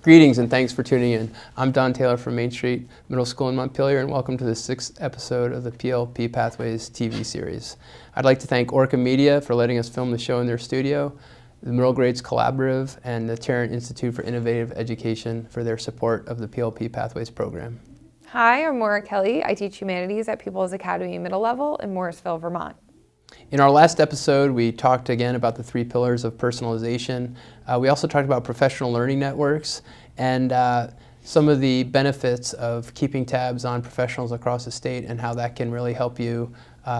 Greetings and thanks for tuning in. I'm Don Taylor from Main Street Middle School in Montpelier, and welcome to the 6th episode of the PLP Pathways TV series. I'd like to thank Orca Media for letting us film the show in their studio, the Middle Grades Collaborative, and the Tarrant Institute for Innovative Education for their support of the PLP Pathways program. Hi, I'm Maura Kelly. I teach humanities at People's Academy Middle Level in Morrisville, Vermont. In our last episode, we talked again about the 3 pillars of personalization. We also talked about professional learning networks and some of the benefits of keeping tabs on professionals across the state and how that can really help you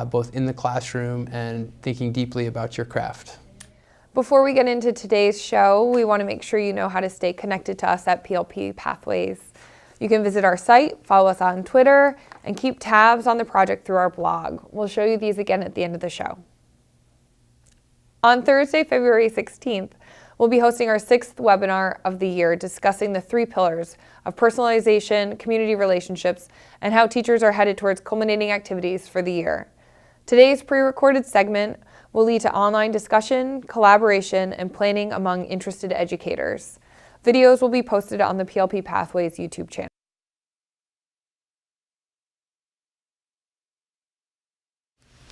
both in the classroom and thinking deeply about your craft. Before we get into today's show, we want to make sure you know how to stay connected to us at PLP Pathways. You can visit our site, follow us on Twitter, and keep tabs on the project through our blog. We'll show you these again at the end of the show. On Thursday, February 16th, we'll be hosting our 6th webinar of the year discussing the 3 pillars of personalization, community relationships, and how teachers are headed towards culminating activities for the year. Today's pre-recorded segment will lead to online discussion, collaboration, and planning among interested educators. Videos will be posted on the PLP Pathways YouTube channel.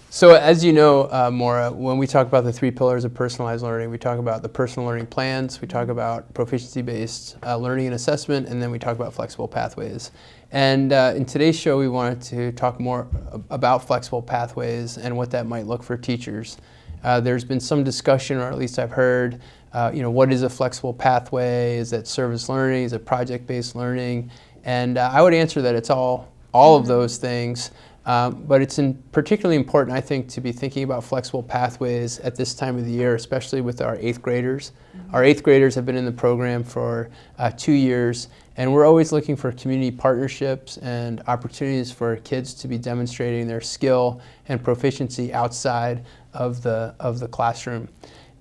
So as you know, Maura, when we talk about the 3 pillars of personalized learning, we talk about the personal learning plans, we talk about proficiency-based learning and assessment, and then we talk about flexible pathways. And in today's show, we wanted to talk more about flexible pathways and what that might look for teachers. There's been some discussion, or at least I've heard, what is a flexible pathway? Is that service learning? Is it project-based learning? And I would answer that it's all of those things. But it's particularly important, I think, to be thinking about flexible pathways at this time of the year, especially with our 8th graders. Our 8th graders have been in the program for 2 years, and we're always looking for community partnerships and opportunities for kids to be demonstrating their skill and proficiency outside of the classroom.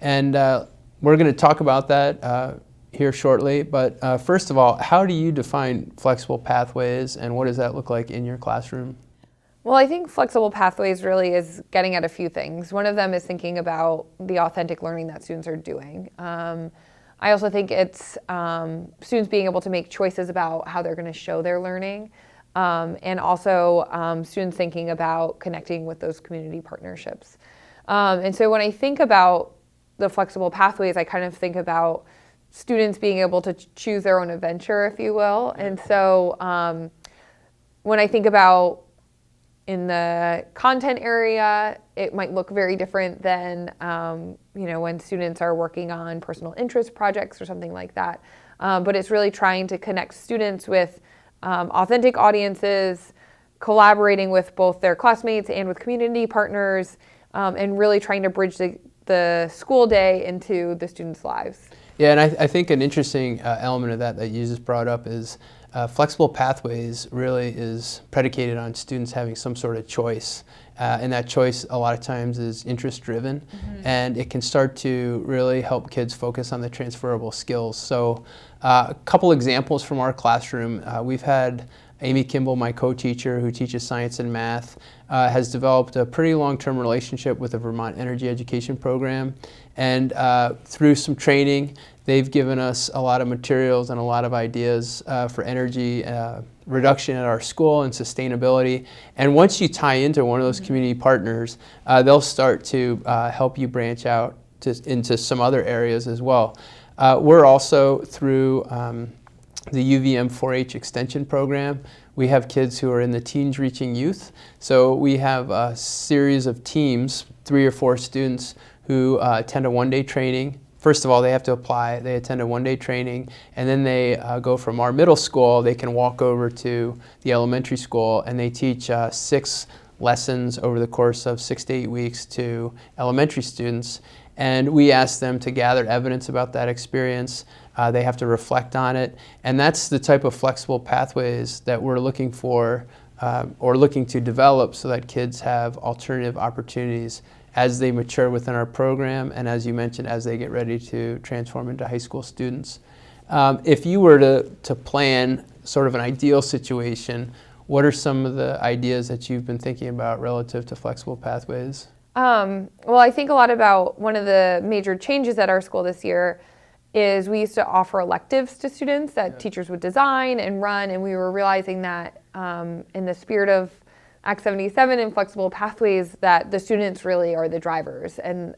And we're going to talk about that here shortly, but first of all, how do you define flexible pathways, and what does that look like in your classroom? Well, I think flexible pathways really is getting at a few things. One of them is thinking about the authentic learning that students are doing. I also think it's students being able to make choices about how they're going to show their learning, and also students thinking about connecting with those community partnerships. And so when I think about the flexible pathways, I kind of think about students being able to choose their own adventure, if you will. And so when I think about in the content area, it might look very different than when students are working on personal interest projects or something like that. But it's really trying to connect students with authentic audiences, collaborating with both their classmates and with community partners, and really trying to bridge the school day into the students' lives. Yeah, and I think an interesting element of that you just brought up is flexible pathways really is predicated on students having some sort of choice. And that choice a lot of times is interest-driven, and it can start to really help kids focus on the transferable skills. So a couple examples from our classroom. We've had Amy Kimball, my co-teacher who teaches science and math, has developed a pretty long-term relationship with the Vermont Energy Education Program. And through some training, they've given us a lot of materials and a lot of ideas for energy reduction at our school and sustainability. And once you tie into one of those community partners, they'll start to help you branch out into some other areas as well. We're also through the UVM 4-H extension program. We have kids who are in the teens reaching youth. So we have a series of teams, 3 or 4 students who attend a one-day training. First of all, they have to apply. They attend a one-day training, and then they go from our middle school. They can walk over to the elementary school, and they teach 6 lessons over the course of 6 to 8 weeks to elementary students. And we ask them to gather evidence about that experience. They have to reflect on it, and that's the type of flexible pathways that we're looking for or looking to develop so that kids have alternative opportunities as they mature within our program, and as you mentioned, as they get ready to transform into high school students. If you were to plan sort of an ideal situation, what are some of the ideas that you've been thinking about relative to flexible pathways? Well, I think a lot about one of the major changes at our school this year is we used to offer electives to students that teachers would design and run, and we were realizing that in the spirit of Act 77 and flexible pathways, that the students really are the drivers, and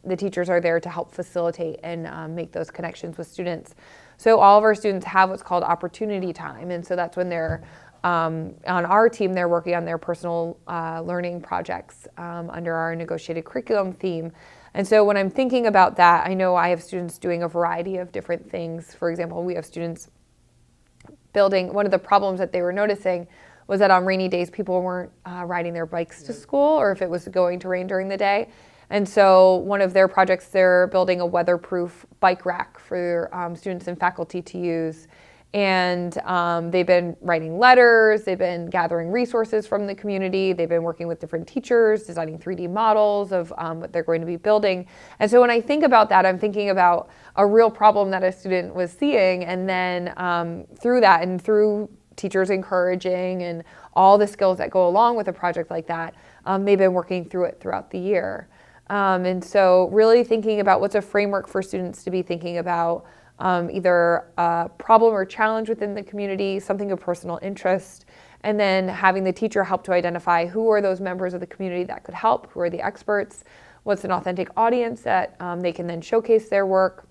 the teachers are there to help facilitate and make those connections with students. So all of our students have what's called opportunity time, and so that's when they're on our team, they're working on their personal learning projects under our negotiated curriculum theme. And so when I'm thinking about that, I know I have students doing a variety of different things. For example, we have students building, one of the problems that they were noticing was that on rainy days, people weren't riding their bikes to school, or if it was going to rain during the day. And so one of their projects, they're building a weatherproof bike rack for students and faculty to use. And they've been writing letters, they've been gathering resources from the community, they've been working with different teachers, designing 3D models of what they're going to be building. And so when I think about that, I'm thinking about a real problem that a student was seeing, and then through that and through teachers encouraging and all the skills that go along with a project like that, they've been working through it throughout the year. And so really thinking about what's a framework for students to be thinking about either a problem or challenge within the community, something of personal interest, and then having the teacher help to identify who are those members of the community that could help, who are the experts, what's an authentic audience that they can then showcase their work,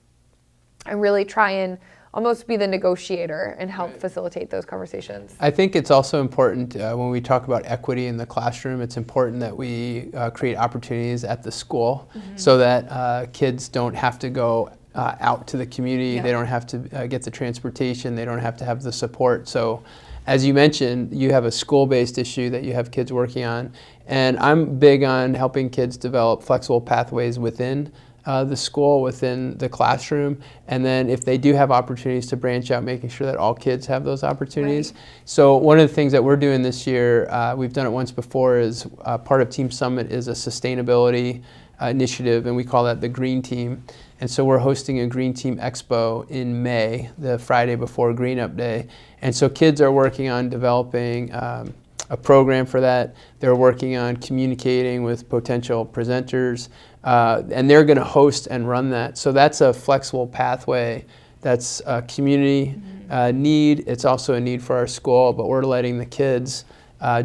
and really try and almost be the negotiator and help facilitate those conversations. I think it's also important when we talk about equity in the classroom, it's important that we create opportunities at the school so that kids don't have to go out to the community, they don't have to get the transportation, they don't have to have the support. So as you mentioned, you have a school-based issue that you have kids working on, and I'm big on helping kids develop flexible pathways within the school, within the classroom, and then if they do have opportunities to branch out, making sure that all kids have those opportunities. Right. So one of the things that we're doing this year, we've done it once before, is part of Team Summit is a sustainability initiative, and we call that the Green Team. And so we're hosting a Green Team Expo in May, the Friday before Green Up Day. And so kids are working on developing a program for that. They're working on communicating with potential presenters, and they're going to host and run that. So that's a flexible pathway. That's a community need. It's also a need for our school, but we're letting the kids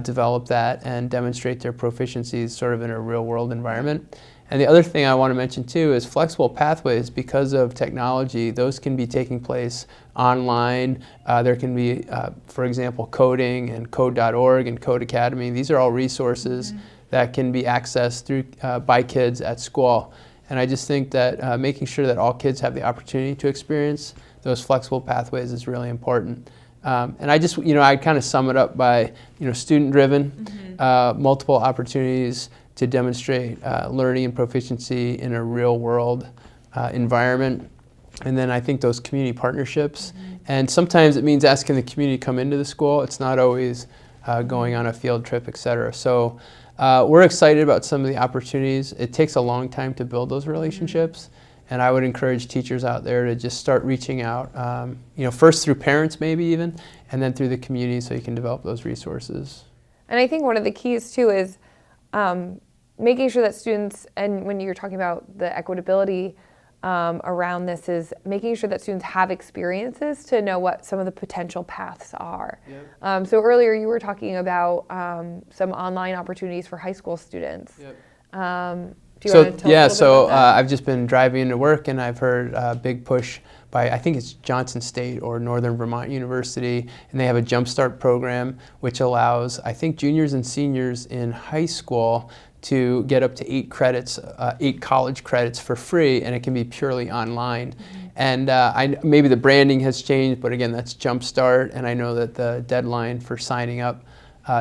develop that and demonstrate their proficiencies sort of in a real world environment. And the other thing I want to mention too is flexible pathways, because of technology, those can be taking place online. There can be, for example, coding and code.org and Code Academy. These are all resources that can be accessed through by kids at school. And I just think that making sure that all kids have the opportunity to experience those flexible pathways is really important. And I just, I kind of sum it up by, student-driven, multiple opportunities to demonstrate learning and proficiency in a real-world environment. And then I think those community partnerships. And sometimes it means asking the community to come into the school. It's not always going on a field trip, et cetera. So we're excited about some of the opportunities. It takes a long time to build those relationships. And I would encourage teachers out there to just start reaching out, first through parents maybe even, and then through the community so you can develop those resources. And I think one of the keys too is making sure that students, and when you're talking about the equitability around this, is making sure that students have experiences to know what some of the potential paths are. Yep. So earlier you were talking about some online opportunities for high school students. Yep. Do you want to tell us a little bit about that? I've just been driving into work, and I've heard a big push by, I think it's Johnson State or Northern Vermont University, and they have a Jumpstart program which allows, I think, juniors and seniors in high school to get up to 8 credits, 8 college credits for free, and it can be purely online. And maybe the branding has changed, but again, that's Jumpstart, and I know that the deadline for signing up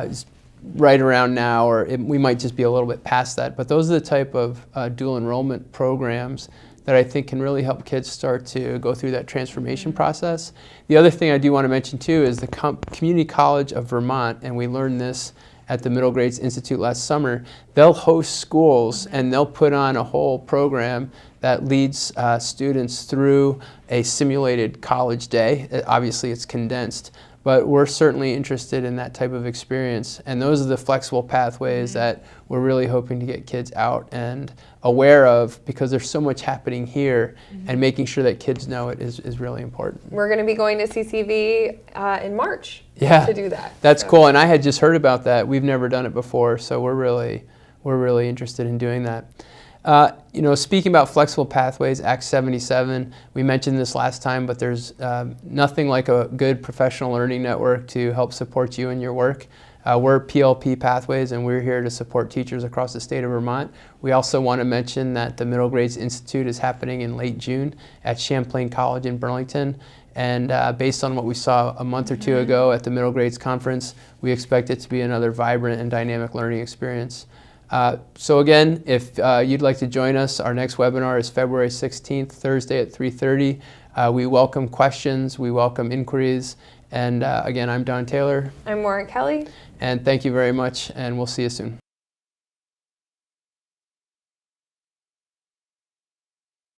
is right around now, or we might just be a little bit past that. But those are the type of dual enrollment programs that I think can really help kids start to go through that transformation process. The other thing I do want to mention too is the Community College of Vermont, and we learned this at the Middle Grades Institute last summer. They'll host schools and they'll put on a whole program that leads students through a simulated college day. Obviously it's condensed, but we're certainly interested in that type of experience. And those are the flexible pathways that we're really hoping to get kids out and aware of, because there's so much happening here, and making sure that kids know it is really important. We're going to be going to CCV in March Yeah, to do that. that's cool, and I had just heard about that. We've never done it before, so we're really interested in doing that. Speaking about flexible pathways, Act 77, we mentioned this last time, but there's nothing like a good professional learning network to help support you in your work. We're PLP Pathways, and we're here to support teachers across the state of Vermont. We also want to mention that the Middle Grades Institute is happening in late June at Champlain College in Burlington. And based on what we saw a month or two ago at the Middle Grades Conference, we expect it to be another vibrant and dynamic learning experience. So again, if you'd like to join us, our next webinar is February 16th, Thursday at 3:30. We welcome questions, we welcome inquiries, and again, I'm Don Taylor. I'm Maura Kelly. And thank you very much, and we'll see you soon.